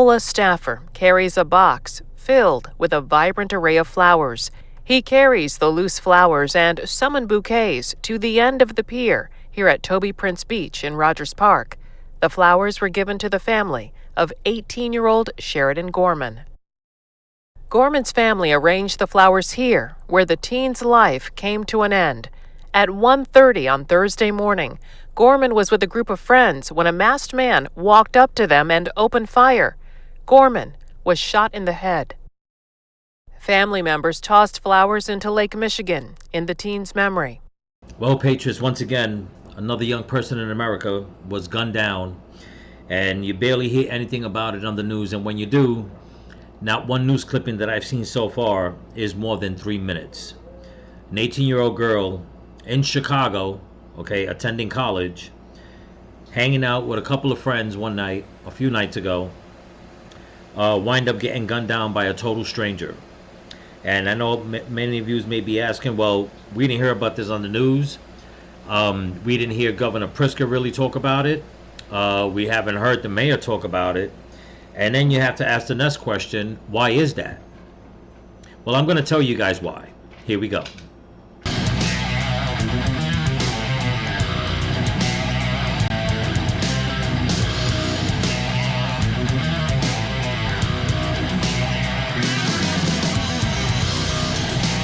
A staffer carries a box filled with a vibrant array of flowers. He carries the loose flowers and summon bouquets to the end of the pier here at Toby Prince Beach in Rogers Park. The flowers were given to the family of 18-year-old Sheridan Gorman. Gorman's family arranged the flowers here, where the teen's life came to an end. At 1:30 on Thursday morning, Gorman was with a group of friends when a masked man walked up to them and opened fire. Gorman was shot in the head. Family members tossed flowers into Lake Michigan in the teen's memory. Well, Patriots, once again, another young person in America was gunned down, and you barely hear anything about it on the news. And when you do, not one news clipping that I've seen so far is more than 3 minutes. An 18-year-old girl in Chicago, attending college, hanging out with a couple of friends one night, a few nights ago, wind up getting gunned down by a total stranger. And I know many of you may be asking, well, we didn't hear about this on the news. We didn't hear Governor Pritzker really talk about it. We haven't heard the mayor talk about it. And then you have to ask the next question, why is that? Well, I'm going to tell you guys why. Here we go.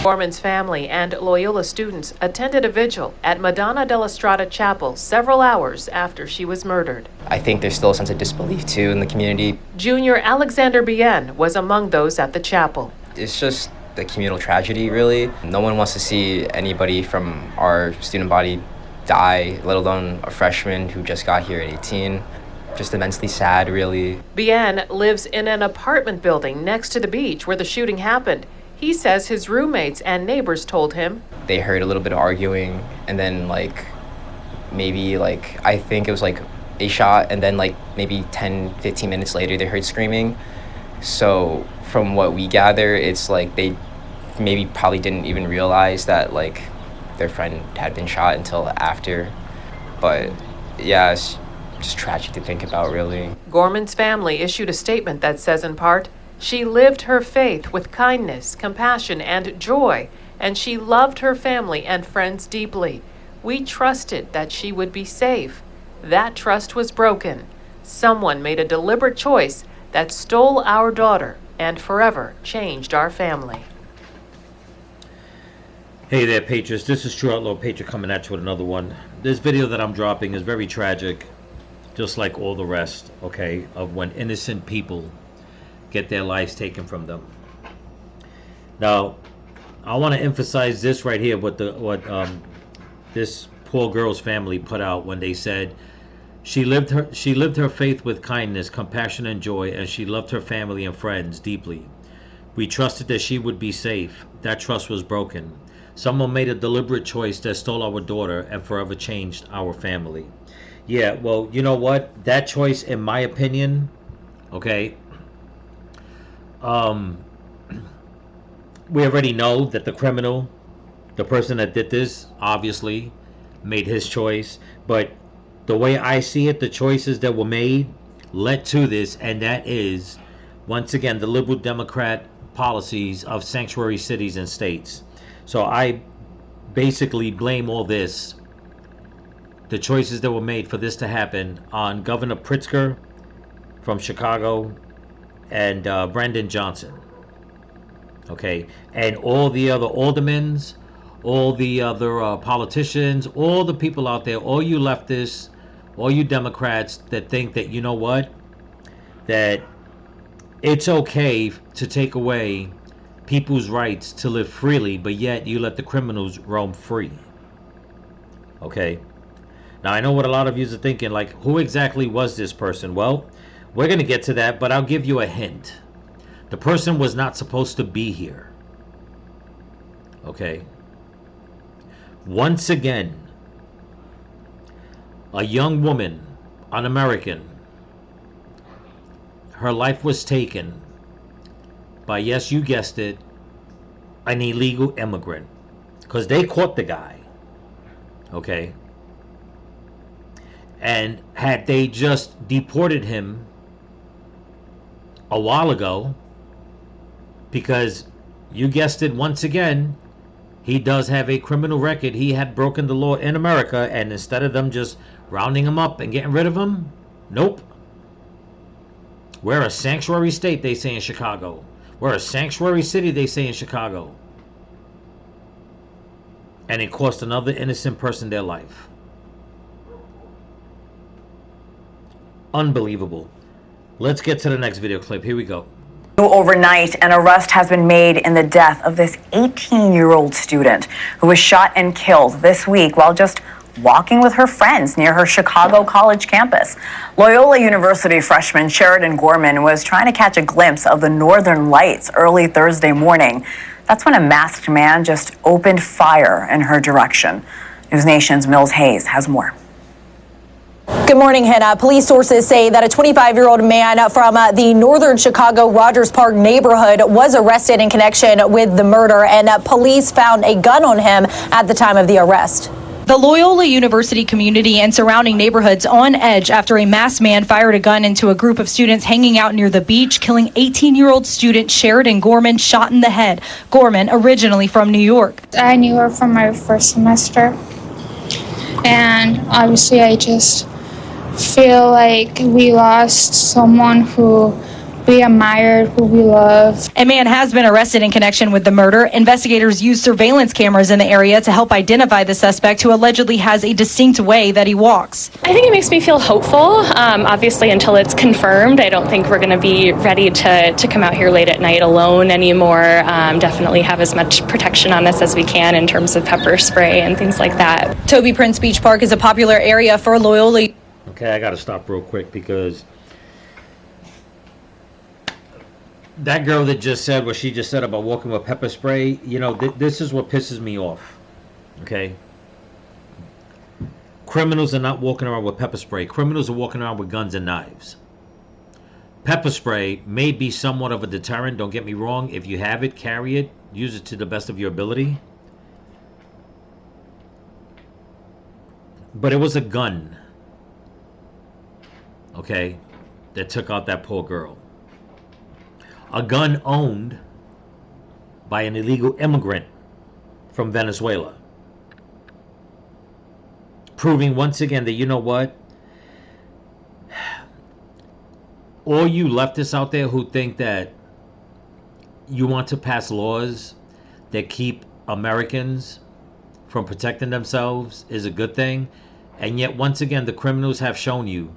Gorman's family and Loyola students attended a vigil at Madonna della Strada Chapel several hours after she was murdered. I think there's still a sense of disbelief, too, in the community. Junior Alexander Bien was among those at the chapel. It's just the communal tragedy, really. No one wants to see anybody from our student body die, let alone a freshman who just got here at 18. Just immensely sad, really. Bien lives in an apartment building next to the beach where the shooting happened. He says his roommates and neighbors told him they heard a little bit of arguing, and then I think it was a shot, and then maybe 10-15 minutes later they heard screaming. So from what we gather, it's they maybe probably didn't even realize that their friend had been shot until after. But yeah, it's just tragic to think about, really. Gorman's family issued a statement that says in part, "She lived her faith with kindness, compassion, and joy, and she loved her family and friends deeply. We trusted that she would be safe. That trust was broken. Someone made a deliberate choice that stole our daughter and forever changed our family." Hey there, Patriots. This is True Outlaw Patriot coming at you with another one. This video that I'm dropping is very tragic, just like all the rest, of when innocent people get their lives taken from them. Now, I want to emphasize this right here, what this poor girl's family put out when they said she lived her faith with kindness, compassion, and joy, and she loved her family and friends deeply. We trusted that she would be safe. That trust was broken. Someone made a deliberate choice that stole our daughter and forever changed our family. Yeah, well, you know what? That choice, in my opinion, we already know that the criminal, the person that did this, obviously made his choice. But the way I see it, the choices that were made led to this, and that is, once again, the liberal Democrat policies of sanctuary cities and states. So I basically blame all this, the choices that were made for this to happen, on Governor Pritzker from Chicago and Brandon Johnson, and all the other aldermen, all the other politicians, all the people out there, all you leftists, all you Democrats that think that, you know what, that it's okay to take away people's rights to live freely, but yet you let the criminals roam free. Now, I know what a lot of you are thinking, who exactly was this person? Well, we're going to get to that, but I'll give you a hint. The person was not supposed to be here. Once again, a young woman, an American, her life was taken by, yes, you guessed it, an illegal immigrant. Because they caught the guy. And had they just deported him a while ago, because you guessed it once again, he does have a criminal record. He had broken the law in America, and instead of them just rounding him up and getting rid of him, nope. We're a sanctuary state, they say in Chicago. We're a sanctuary city, they say in Chicago. And it cost another innocent person their life. Unbelievable. Let's get to the next video clip. Here we go. Overnight, an arrest has been made in the death of this 18-year-old student who was shot and killed this week while just walking with her friends near her Chicago college campus. Loyola University freshman Sheridan Gorman was trying to catch a glimpse of the northern lights early Thursday morning. That's when a masked man just opened fire in her direction. News Nation's Mills Hayes has more. Good morning, Hannah. Police sources say that a 25-year-old man from the northern Chicago Rogers Park neighborhood was arrested in connection with the murder, and police found a gun on him at the time of the arrest. The Loyola University community and surrounding neighborhoods on edge after a masked man fired a gun into a group of students hanging out near the beach, killing 18-year-old student Sheridan Gorman, shot in the head. Gorman, originally from New York. I knew her from my first semester, and obviously I just feel like we lost someone who we admired, who we loved. A man has been arrested in connection with the murder. Investigators used surveillance cameras in the area to help identify the suspect, who allegedly has a distinct way that he walks. I think it makes me feel hopeful. Obviously, until it's confirmed, I don't think we're going to be ready to come out here late at night alone anymore. Definitely have as much protection on us as we can in terms of pepper spray and things like that. Toby Prince Beach Park is a popular area for Loyola. Okay, I got to stop real quick because that girl that just said what she just said about walking with pepper spray, you know, this is what pisses me off. Okay? Criminals are not walking around with pepper spray. Criminals are walking around with guns and knives. Pepper spray may be somewhat of a deterrent, don't get me wrong. If you have it, carry it. Use it to the best of your ability. But it was a gun, okay, that took out that poor girl. A gun owned by an illegal immigrant from Venezuela. Proving once again that, you know what? All you leftists out there who think that you want to pass laws that keep Americans from protecting themselves is a good thing. And yet, once again, the criminals have shown you,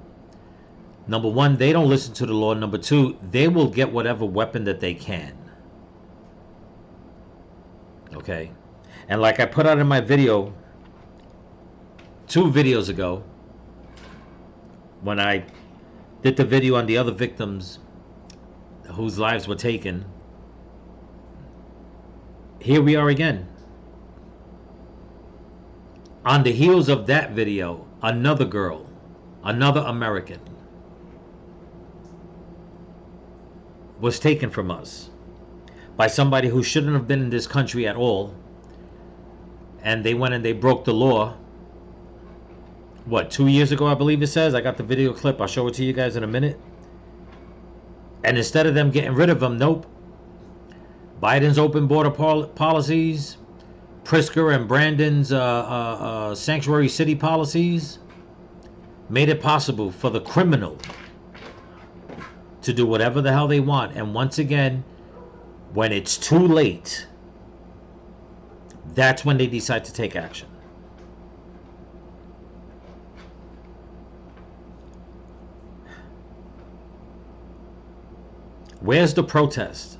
number one, they don't listen to the law. Number two, they will get whatever weapon that they can. Okay? And like I put out in my video 2 videos ago, when I did the video on the other victims whose lives were taken, here we are again. On the heels of that video, another girl, another American, was taken from us by somebody who shouldn't have been in this country at all. And they went and they broke the law. What, 2 years ago, I believe it says? I got the video clip. I'll show it to you guys in a minute. And instead of them getting rid of them, nope. Biden's open border policies, Pritzker and Brandon's sanctuary city policies made it possible for the criminal to do whatever the hell they want. And once again, when it's too late, that's when they decide to take action. Where's the protest?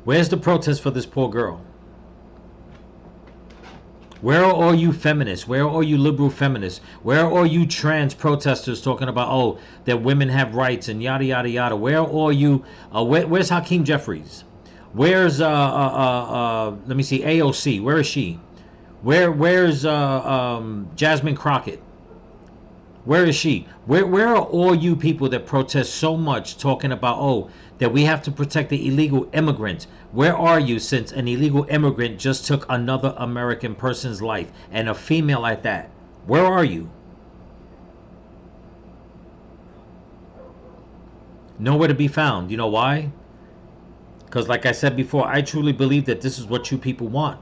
Where's the protest for this poor girl? Where are all you feminists? Where are all you liberal feminists? Where are all you trans protesters talking about, oh, that women have rights and yada, yada, yada? Where are all you, where's Hakeem Jeffries? Where's, let me see, AOC, where is she? Where's Jasmine Crockett? Where is she? Where are all you people that protest so much talking about, oh, that we have to protect the illegal immigrants? Where are you since an illegal immigrant just took another American person's life, and a female at that? Where are you? Nowhere to be found. You know why? Because like I said before, I truly believe that this is what you people want.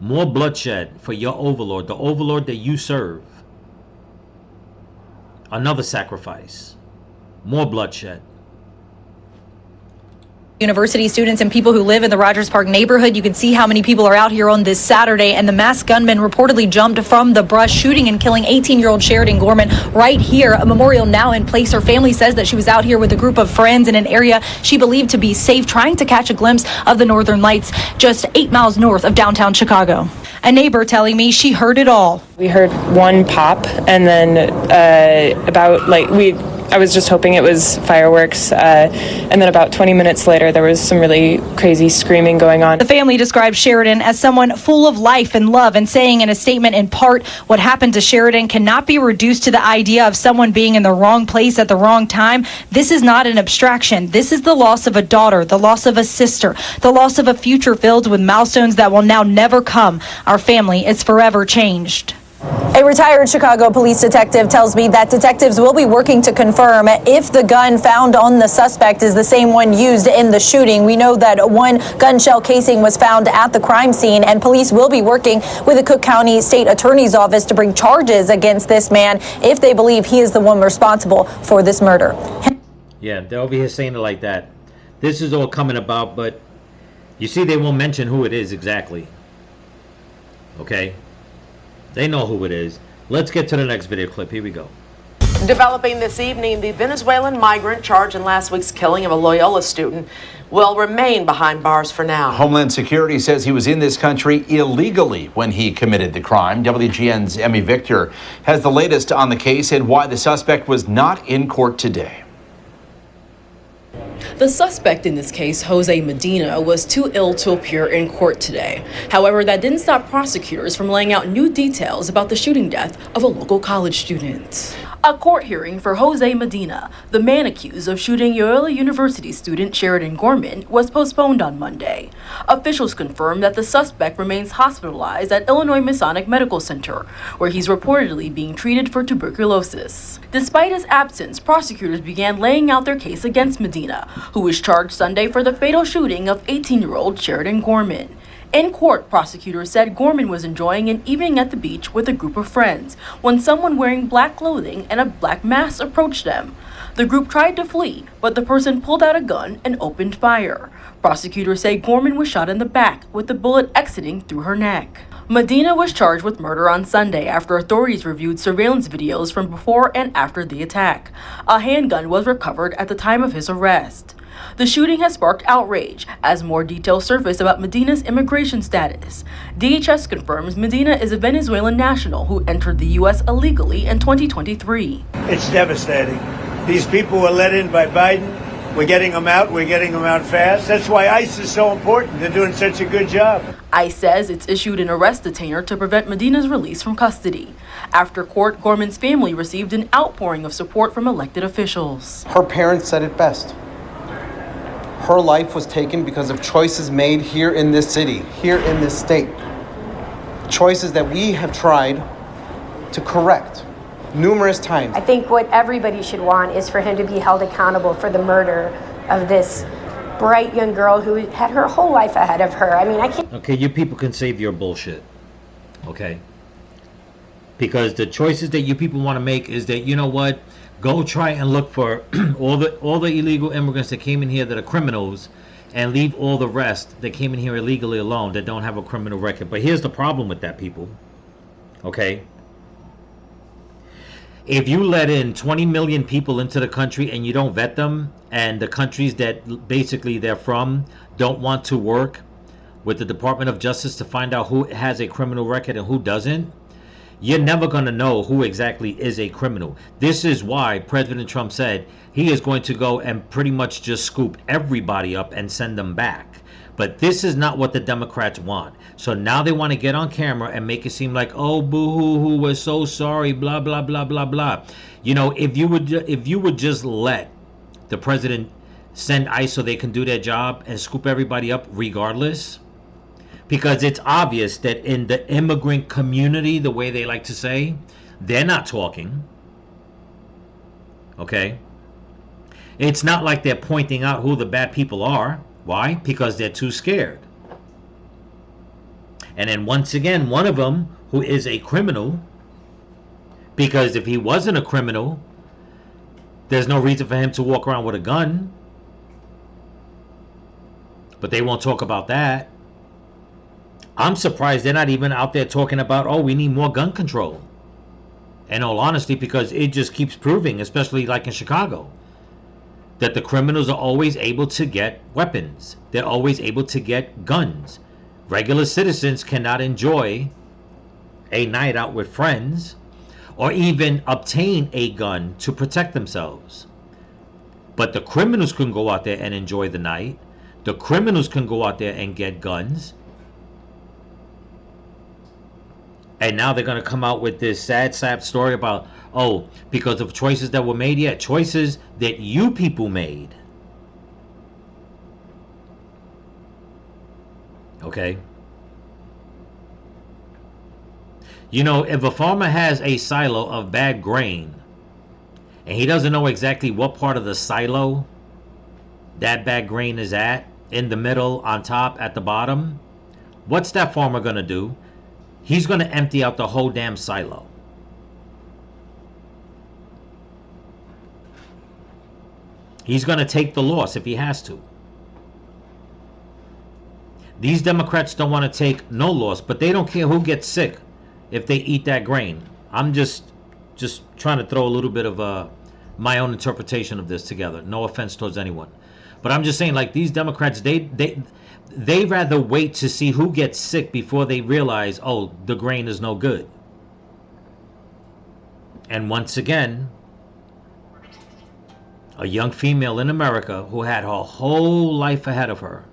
More bloodshed for your overlord, the overlord that you serve. Another sacrifice. More bloodshed. University students and people who live in the Rogers Park neighborhood. You can see how many people are out here on this Saturday, and the masked gunman reportedly jumped from the brush, shooting and killing 18-year-old Sheridan Gorman right here. A memorial now in place. Her family says that she was out here with a group of friends in an area she believed to be safe, trying to catch a glimpse of the Northern Lights just 8 miles north of downtown Chicago. A neighbor telling me she heard it all. We heard one pop, and then I was just hoping it was fireworks, and then about 20 minutes later there was some really crazy screaming going on. The family describes Sheridan as someone full of life and love, and saying in a statement, in part, what happened to Sheridan cannot be reduced to the idea of someone being in the wrong place at the wrong time. This is not an abstraction. This is the loss of a daughter, the loss of a sister, the loss of a future filled with milestones that will now never come. Our family is forever changed. A retired Chicago police detective tells me that detectives will be working to confirm if the gun found on the suspect is the same one used in the shooting. We know that one gun shell casing was found at the crime scene, and police will be working with the Cook County State Attorney's Office to bring charges against this man if they believe he is the one responsible for this murder. Yeah, they're over here saying it like that. This is all coming about, but you see they won't mention who it is exactly. Okay? They know who it is. Let's get to the next video clip. Here we go. Developing this evening, the Venezuelan migrant charged in last week's killing of a Loyola student will remain behind bars for now. Homeland Security says he was in this country illegally when he committed the crime. WGN's Emmy Victor has the latest on the case and why the suspect was not in court today. The suspect in this case, Jose Medina, was too ill to appear in court today. However, that didn't stop prosecutors from laying out new details about the shooting death of a local college student. A court hearing for Jose Medina, the man accused of shooting Loyola University student Sheridan Gorman, was postponed on Monday. Officials confirmed that the suspect remains hospitalized at Illinois Masonic Medical Center, where he's reportedly being treated for tuberculosis. Despite his absence, prosecutors began laying out their case against Medina, who was charged Sunday for the fatal shooting of 18-year-old Sheridan Gorman. In court, prosecutors said Gorman was enjoying an evening at the beach with a group of friends when someone wearing black clothing and a black mask approached them. The group tried to flee, but the person pulled out a gun and opened fire. Prosecutors say Gorman was shot in the back, with the bullet exiting through her neck. Medina was charged with murder on Sunday after authorities reviewed surveillance videos from before and after the attack. A handgun was recovered at the time of his arrest. The shooting has sparked outrage as more details surface about Medina's immigration status. DHS confirms Medina is a Venezuelan national who entered the U.S. illegally in 2023. It's devastating. These people were let in by Biden. We're getting them out. We're getting them out fast. That's why ICE is so important. They're doing such a good job. ICE says it's issued an arrest detainer to prevent Medina's release from custody. After court, Gorman's family received an outpouring of support from elected officials. Her parents said it best. Her life was taken because of choices made here in this city, here in this state. Choices that we have tried to correct numerous times. I think what everybody should want is for him to be held accountable for the murder of this bright young girl who had her whole life ahead of her. I mean, I can't... Okay, you people can save your bullshit. Okay? Because the choices that you people want to make is that, you know what? Go try and look for all the illegal immigrants that came in here that are criminals, and leave all the rest that came in here illegally alone that don't have a criminal record. But here's the problem with that, people. Okay? If you let in 20 million people into the country and you don't vet them, and the countries that basically they're from don't want to work with the Department of Justice to find out who has a criminal record and who doesn't, you're never going to know who exactly is a criminal. This is why President Trump said he is going to go and pretty much just scoop everybody up and send them back. But this is not what the Democrats want. So now they want to get on camera and make it seem like, oh, boo-hoo-hoo, we're so sorry, blah, blah, blah, blah, blah. You know, if you would just let the president send ICE so they can do their job and scoop everybody up regardless, because it's obvious that in the immigrant community, the way they like to say, they're not talking. Okay? It's not like they're pointing out who the bad people are. Why? Because they're too scared. And then once again, one of them who is a criminal, because if he wasn't a criminal, there's no reason for him to walk around with a gun. But they won't talk about that. I'm surprised they're not even out there talking about, oh, we need more gun control. In all honesty, because it just keeps proving, especially like in Chicago, that the criminals are always able to get weapons. They're always able to get guns. Regular citizens cannot enjoy a night out with friends or even obtain a gun to protect themselves. But the criminals can go out there and enjoy the night. The criminals can go out there and get guns. And now they're going to come out with this sad story about, oh, because of choices that were made. Yeah, choices that you people made. Okay. You know, if a farmer has a silo of bad grain and he doesn't know exactly what part of the silo that bad grain is at, in the middle, on top, at the bottom, what's that farmer going to do? He's going to empty out the whole damn silo. He's going to take the loss if he has to. These Democrats don't want to take no loss, but they don't care who gets sick if they eat that grain. I'm just trying to throw a little bit of my own interpretation of this together. No offense towards anyone. But I'm just saying, like, these Democrats, they rather wait to see who gets sick before they realize, oh, the grain is no good. And once again, a young female in America who had her whole life ahead of her,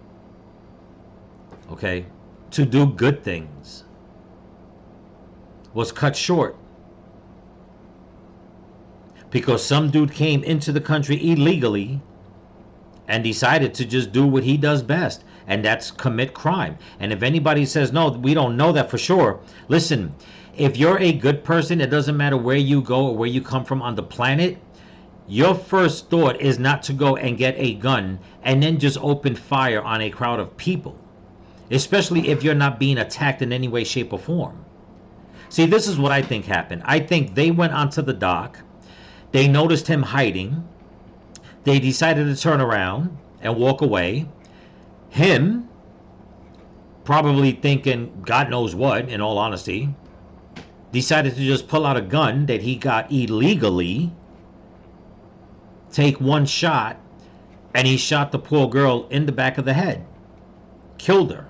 okay, to do good things, was cut short because some dude came into the country illegally and decided to just do what he does best, and that's commit crime. And if anybody says, no, we don't know that for sure, listen, if you're a good person, it doesn't matter where you go or where you come from on the planet, your first thought is not to go and get a gun and then just open fire on a crowd of people, especially if you're not being attacked in any way, shape, or form. See, this is what I think happened. I think they went onto the dock, they noticed him hiding, they decided to turn around and walk away. Him, probably thinking God knows what, in all honesty, decided to just pull out a gun that he got illegally, take one shot, and he shot the poor girl in the back of the head. Killed her.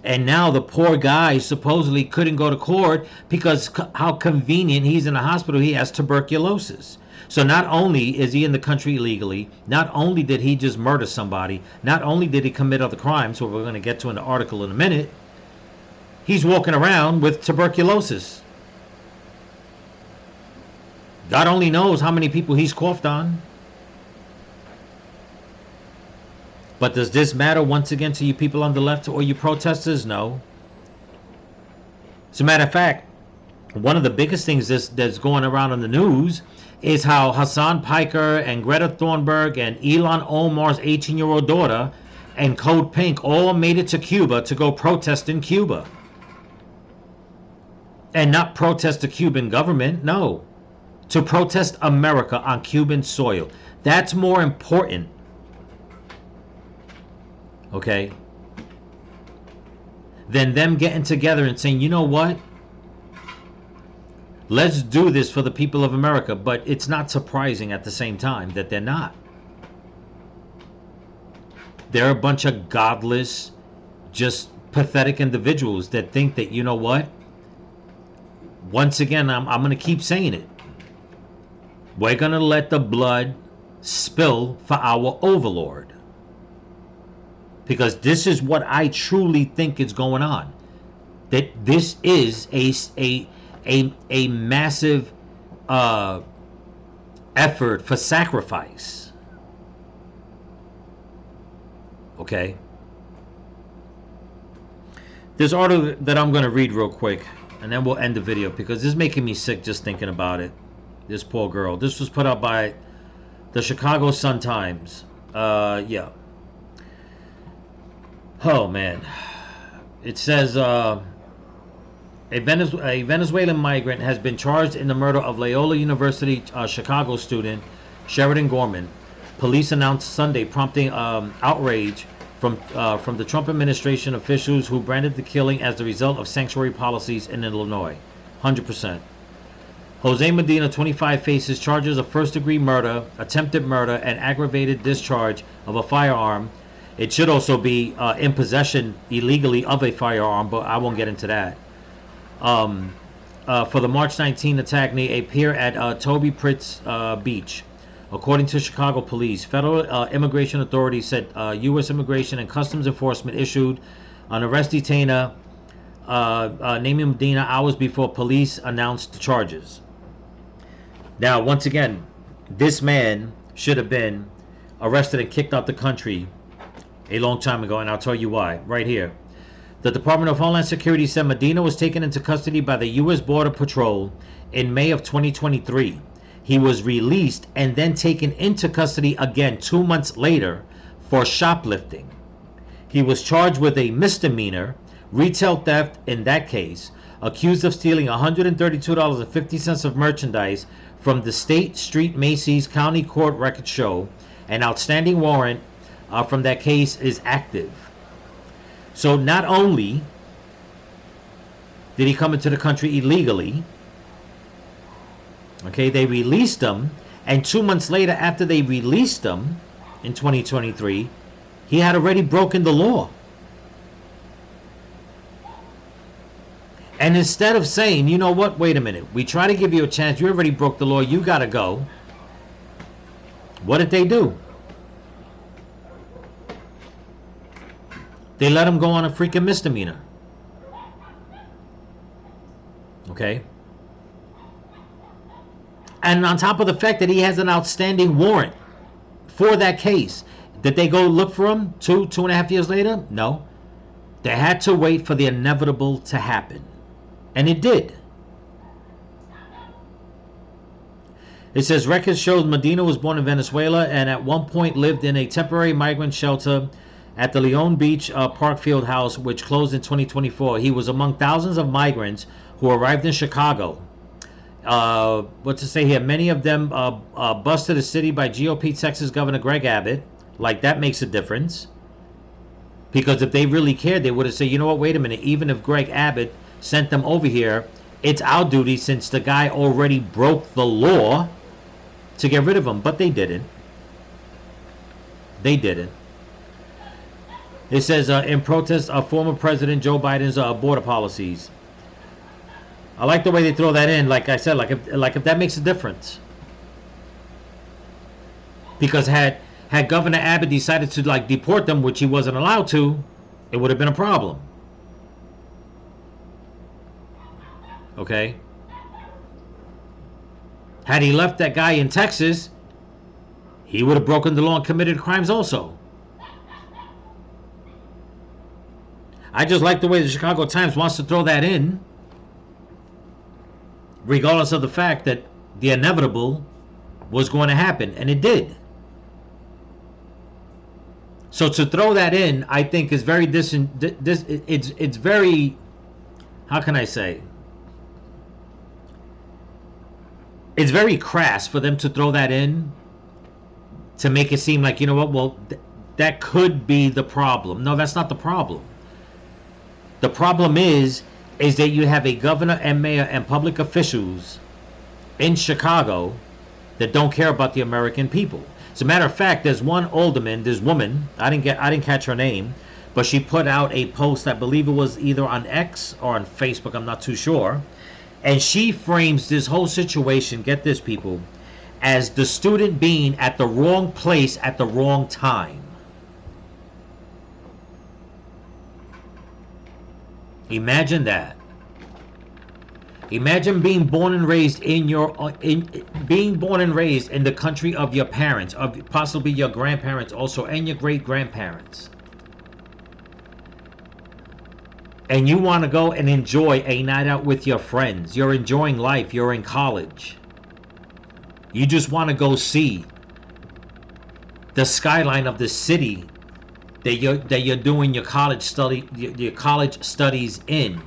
And now the poor guy supposedly couldn't go to court because how convenient, he's in a hospital, he has tuberculosis. So not only is he in the country illegally, not only did he just murder somebody, not only did he commit other crimes, what we're going to get to in the article in a minute, he's walking around with tuberculosis. God only knows how many people he's coughed on. But does this matter once again to you people on the left or you protesters? No. As a matter of fact, one of the biggest things that's going around on the news is how Hassan Piker and Greta Thunberg and Ilhan Omar's 18-year-old daughter and Code Pink all made it to Cuba to go protest in Cuba. And not protest the Cuban government, no. To protest America on Cuban soil. That's more important. Okay? Than them getting together and saying, you know what? Let's do this for the people of America. But it's not surprising at the same time that they're not. They're a bunch of godless, just pathetic individuals that think that, you know what? Once again, I'm going to keep saying it. We're going to let the blood spill for our overlord. Because this is what I truly think is going on. That this is a massive effort for sacrifice. Okay? This article that I'm going to read real quick, and then we'll end the video because this is making me sick just thinking about it. This poor girl. This was put up by the Chicago Sun-Times. Yeah. Oh, man. It says a Venezuelan migrant has been charged in the murder of Loyola University Chicago student Sheridan Gorman. Police announced Sunday, prompting outrage from the Trump administration officials who branded the killing as the result of sanctuary policies in Illinois. 100%. Jose Medina, 25, faces charges of first-degree murder, attempted murder, and aggravated discharge of a firearm. It should also be in possession illegally of a firearm, but I won't get into that. For the March 19 attack near a pier at Toby Prince Beach. According to Chicago police, federal immigration authorities said U.S. Immigration and Customs Enforcement issued an arrest detainer naming Medina hours before police announced the charges. Now, once again, this man should have been arrested and kicked out the country a long time ago, and I'll tell you why. Right here. The Department of Homeland Security said Medina was taken into custody by the U.S. Border Patrol in May of 2023. He was released and then taken into custody again 2 months later for shoplifting. He was charged with a misdemeanor, retail theft in that case, accused of stealing $132.50 of merchandise from the State Street Macy's County Court record show. An outstanding warrant from that case is active. So not only did he come into the country illegally, okay, they released him, and 2 months later, after they released him in 2023, he had already broken the law. And instead of saying, you know what, wait a minute, we try to give you a chance, you already broke the law, you gotta go. What did they do? They let him go on a freaking misdemeanor. Okay? And on top of the fact that he has an outstanding warrant for that case, did they go look for him 2.5 years later? No. They had to wait for the inevitable to happen. And it did. It says records shows Medina was born in Venezuela and at one point lived in a temporary migrant shelter at the Leon Beach Park Field House, which closed in 2024. He was among thousands of migrants who arrived in Chicago. What to say here? Many of them bused to the city by GOP Texas Governor Greg Abbott. Like, that makes a difference. Because if they really cared, they would have said, you know what, wait a minute. Even if Greg Abbott sent them over here, it's our duty since the guy already broke the law to get rid of him. But they didn't. They didn't. It says, in protest of former President Joe Biden's border policies. I like the way they throw that in. Like I said, like if that makes a difference. Because had Governor Abbott decided to deport them, which he wasn't allowed to, it would have been a problem. Okay? Had he left that guy in Texas, he would have broken the law and committed crimes also. I just like the way the Chicago Times wants to throw that in, regardless of the fact that the inevitable was going to happen, and it did. So to throw that in, I think is very it's very, how can I say? It's very crass for them to throw that in to make it seem like, you know what, well, that could be the problem. No, that's not the problem. The problem is that you have a governor and mayor and public officials in Chicago that don't care about the American people. As a matter of fact, there's one alderman, this woman, I didn't catch her name, but she put out a post, I believe it was either on X or on Facebook, I'm not too sure, and she frames this whole situation, get this people, as the student being at the wrong place at the wrong time. Imagine that. Imagine being born and raised in the country of your parents, of possibly your grandparents also, and your great grandparents. And you want to go and enjoy a night out with your friends. You're enjoying life. You're in college. You just want to go see the skyline of the city that you're doing your college studies in.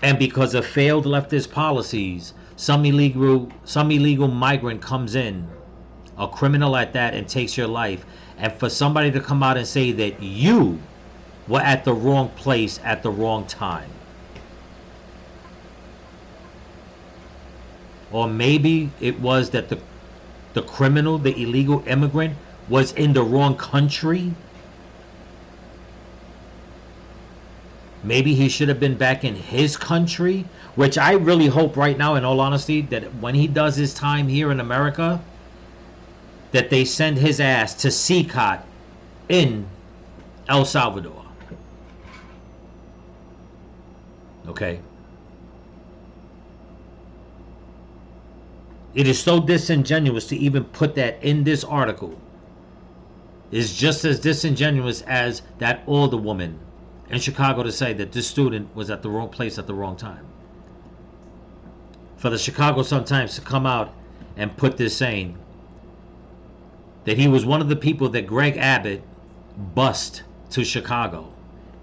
And because of failed leftist policies, some illegal migrant comes in, a criminal at that, and takes your life. And for somebody to come out and say that you were at the wrong place at the wrong time. Or maybe it was that the criminal, the illegal immigrant, was in the wrong country. Maybe he should have been back in his country, which I really hope right now, in all honesty, that when he does his time here in America, that they send his ass to CCOT in El Salvador. Okay? It is so disingenuous to even put that in this article. It's just as disingenuous as that older woman in Chicago to say that this student was at the wrong place at the wrong time. For the Chicago Sun-Times to come out and put this saying that he was one of the people that Greg Abbott bussed to Chicago.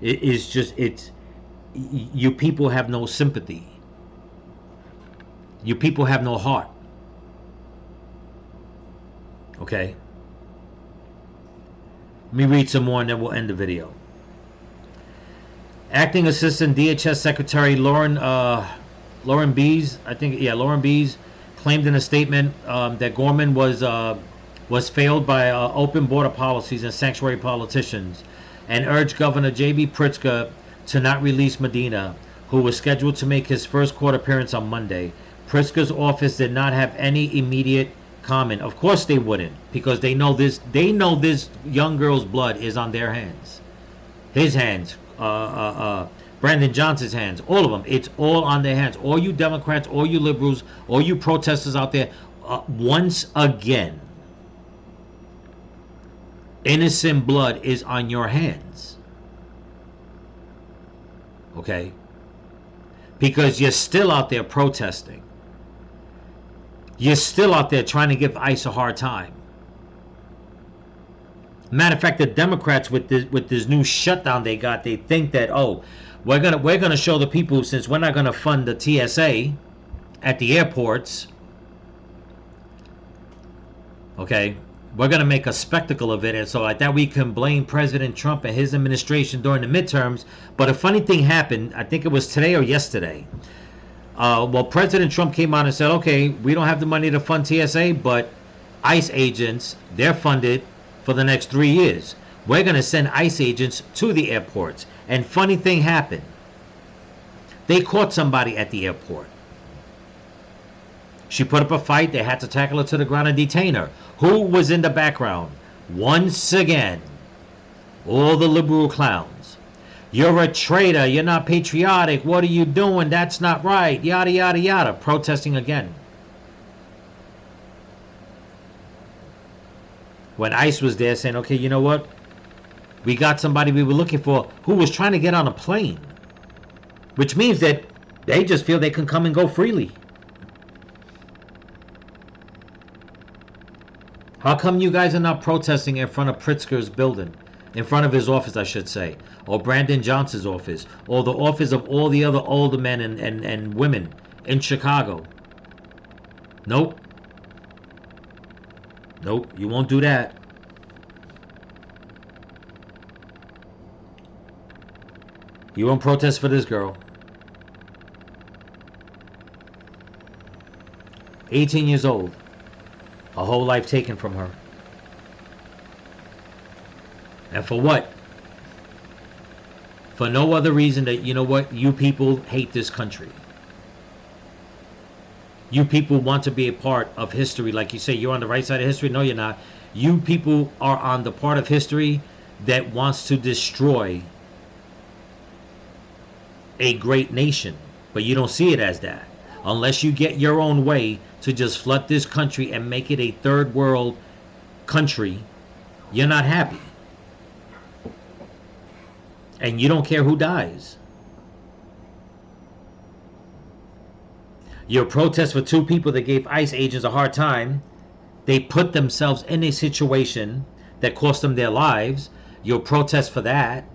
You people have no sympathy. You people have no heart. Okay? Let me read some more and then we'll end the video. Acting Assistant DHS Secretary Lauren Bees, Lauren Bees claimed in a statement that Gorman was failed by open border policies and sanctuary politicians, and urged Governor J.B. Pritzker to not release Medina, who was scheduled to make his first court appearance on Monday. Pritzker's office did not have any immediate comment. Of course they wouldn't, because they know this young girl's blood is on their hands. His hands, Brandon Johnson's hands, all of them. It's all on their hands. All you Democrats, all you liberals, all you protesters out there, once again, innocent blood is on your hands. Okay? Because you're still out there protesting. You're still out there trying to give ICE a hard time. Matter of fact, the Democrats with this new shutdown they got, they think that, oh, we're gonna show the people, since we're not gonna fund the TSA at the airports, okay, we're gonna make a spectacle of it, and so like that we can blame President Trump and his administration during the midterms. But a funny thing happened, I think it was today or yesterday. Well, President Trump came out and said, okay, we don't have the money to fund TSA, but ICE agents, they're funded for the next 3 years. We're going to send ICE agents to the airports. And funny thing happened. They caught somebody at the airport. She put up a fight. They had to tackle her to the ground and detain her. Who was in the background? Once again, all the liberal clowns. You're a traitor. You're not patriotic. What are you doing? That's not right. Yada, yada, yada. Protesting again. When ICE was there saying, okay, you know what? We got somebody we were looking for who was trying to get on a plane. Which means that they just feel they can come and go freely. How come you guys are not protesting in front of Pritzker's building? In front of his office, I should say. Or Brandon Johnson's office. Or the office of all the other older men and women in Chicago. Nope. Nope, you won't do that. You won't protest for this girl. 18 years old. A whole life taken from her. And for what? For no other reason that, you know what, you people hate this country. You people want to be a part of history. Like you say, you're on the right side of history. No, you're not. You people are on the part of history that wants to destroy a great nation. But you don't see it as that. Unless you get your own way to just flood this country and make it a third world country, you're not happy. And you don't care who dies. Your protest for two people that gave ICE agents a hard time. They put themselves in a situation that cost them their lives. Your protest for that.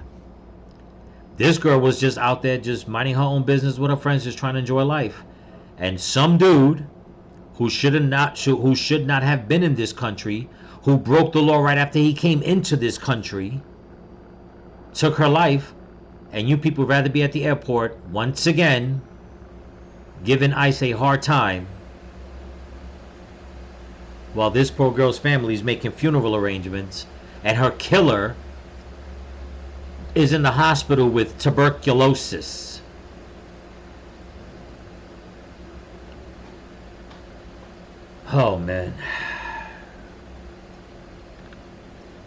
This girl was just out there just minding her own business with her friends, just trying to enjoy life. And some dude who should not have been in this country, who broke the law right after he came into this country, took her life, and you people rather be at the airport once again giving ICE a hard time while this poor girl's family is making funeral arrangements and her killer is in the hospital with tuberculosis. Oh man.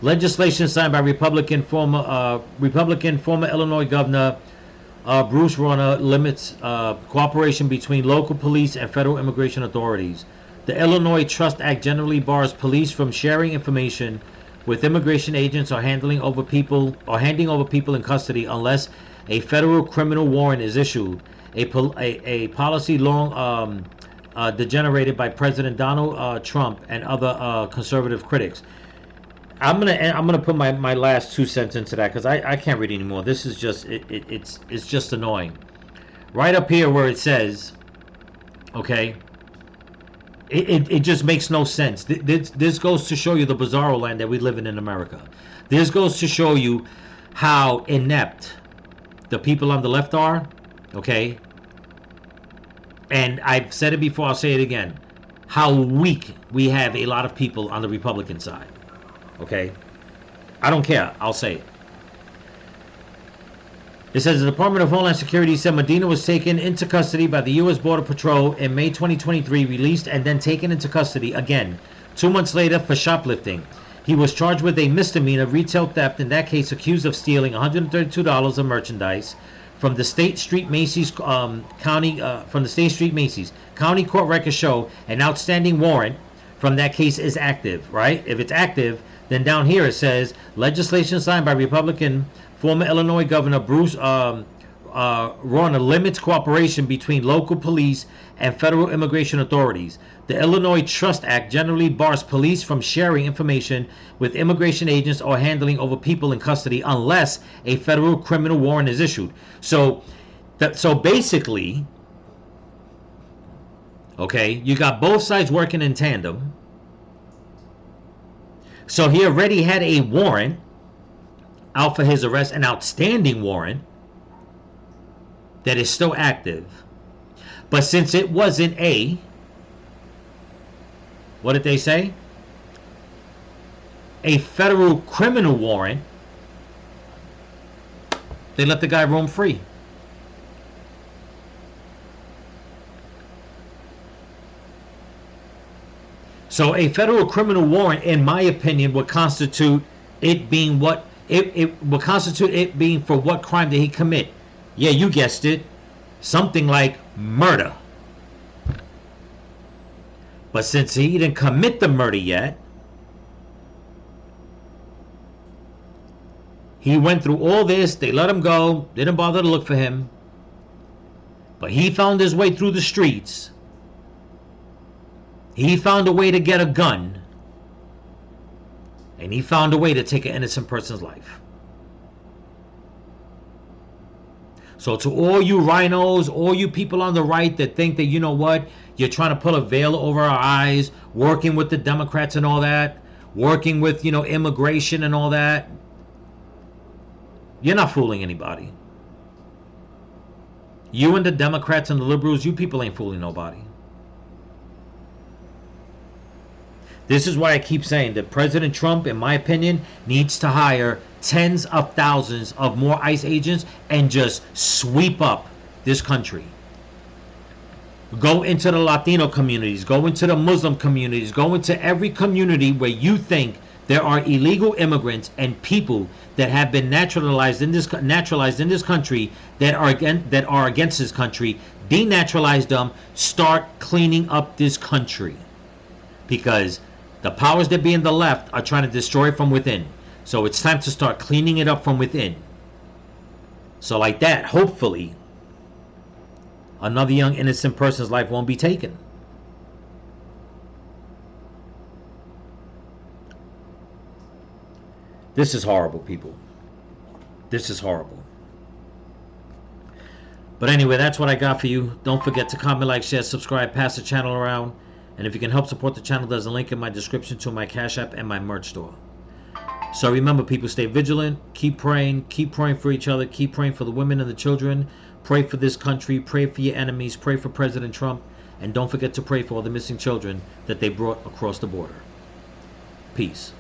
Legislation signed by Republican former Illinois Governor Bruce Rauner limits cooperation between local police and federal immigration authorities. The Illinois Trust Act generally bars police from sharing information with immigration agents or handing over people in custody unless a federal criminal warrant is issued. A policy long degenerated by President Donald Trump and other conservative critics. I'm gonna put my last 2 cents into that because I can't read anymore. This is just it's just annoying. Right up here where it says, okay, it just makes no sense. This goes to show you the bizarro land that we live in America. This goes to show you how inept the people on the left are, okay? And I've said it before, I'll say it again. How weak we have a lot of people on the Republican side. Okay? I don't care. I'll say it. It says the Department of Homeland Security said Medina was taken into custody by the U.S. Border Patrol in May 2023, released and then taken into custody again 2 months later for shoplifting. He was charged with a misdemeanor retail theft, in that case accused of stealing $132 of merchandise from the State Street Macy's County court records show an outstanding warrant from that case is active, right? If it's active, then down here it says legislation signed by Republican former Illinois Governor Bruce Rauner limits cooperation between local police and federal immigration authorities. The Illinois Trust Act generally bars police from sharing information with immigration agents or handling over people in custody unless a federal criminal warrant is issued. So basically, okay, you got both sides working in tandem. So he already had a warrant out for his arrest, an outstanding warrant that is still active. But since it wasn't what did they say? A federal criminal warrant, they let the guy roam free. So a federal criminal warrant, in my opinion, would constitute it being what it would constitute it being for what crime did he commit? Yeah, you guessed it. Something like murder. But since he didn't commit the murder yet, he went through all this. They let him go. Didn't bother to look for him. But he found his way through the streets. He found a way to get a gun. And he found a way to take an innocent person's life. So to all you rhinos, all you people on the right that think that, you know what, you're trying to pull a veil over our eyes, working with the Democrats and all that, working with, immigration and all that, you're not fooling anybody. You and the Democrats and the liberals, you people ain't fooling nobody. This is why I keep saying that President Trump, in my opinion, needs to hire tens of thousands of more ICE agents and just sweep up this country. Go into the Latino communities, go into the Muslim communities, go into every community where you think there are illegal immigrants and people that have been naturalized in this country that are against this country. Denaturalize them. Start cleaning up this country, because the powers that be in the left are trying to destroy it from within. So it's time to start cleaning it up from within. So like that, hopefully another young innocent person's life won't be taken. This is horrible, people. This is horrible. But anyway, that's what I got for you. Don't forget to comment, like, share, subscribe, pass the channel around. And if you can help support the channel, there's a link in my description to my Cash App and my merch store. So remember, people, stay vigilant. Keep praying for each other. Keep praying for the women and the children. Pray for this country. Pray for your enemies. Pray for President Trump. And don't forget to pray for all the missing children that they brought across the border. Peace.